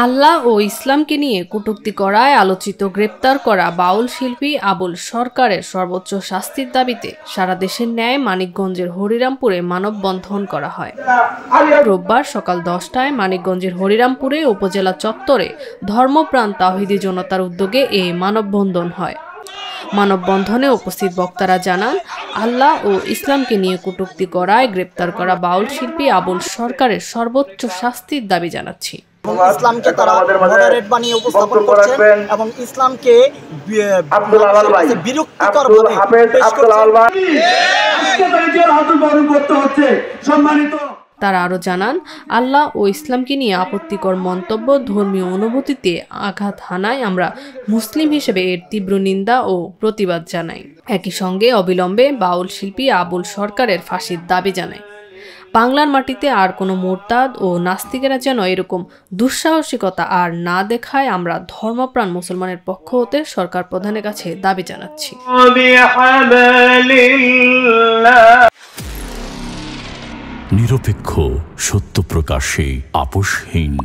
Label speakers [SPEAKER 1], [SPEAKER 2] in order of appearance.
[SPEAKER 1] আল্লাহ ও ইসলামকে নিয়ে কটূক্তি করায় আলোচিত গ্রেপ্তার করা বাউল শিল্পী আবুল সরকারের সর্বোচ্চ শাস্তির দাবিতে সারা দেশের ন্যায় মানিকগঞ্জের হরিরামপুরে মানববন্ধন করা হয়। রোববার সকাল 10টায় মানিকগঞ্জের হরিরামপুরে উপজেলা চত্বরে ধর্মপ্রাণ তাওহীদি জনতার উদ্যোগে এ মানববন্ধন হয়। মানববন্ধনে উপস্থিত বক্তারা জানান, আল্লাহ ও ইসলামকে নিয়ে কটূক্তি করায় গ্রেপ্তার করা বাউল শিল্পী আবুল সরকারের সর্বোচ্চ শাস্তির দাবি জানাচ্ছি।
[SPEAKER 2] ইসলামকে তারা মডারেট বানিয়ে উপস্থাপন করছেন এবং ইসলামকে বিরক্তিকরভাবে পেশ করছেন।
[SPEAKER 1] তারা আরো জানান, আল্লাহ ও ইসলামকে নিয়ে আপত্তিকর মন্তব্য ধর্মীয় অনুভূতিতে আঘাত হানায় আমরা মুসলিম হিসেবে এর তীব্র নিন্দা ও প্রতিবাদ জানাই। একই সঙ্গে অবিলম্বে বাউল শিল্পী আবুল সরকারের ফাঁসির দাবি জানায়। বাংলার মাটিতে আর কোনো মুরতাদ ও নাস্তিকেরা যেন এরকম দুঃসাহসিকতা আর না দেখায় আমরা ধর্মপ্রাণ মুসলমানের পক্ষ হতে সরকার প্রধানের কাছে দাবি জানাচ্ছি।
[SPEAKER 3] নিরপেক্ষ, সত্য প্রকাশে আপোষহীন।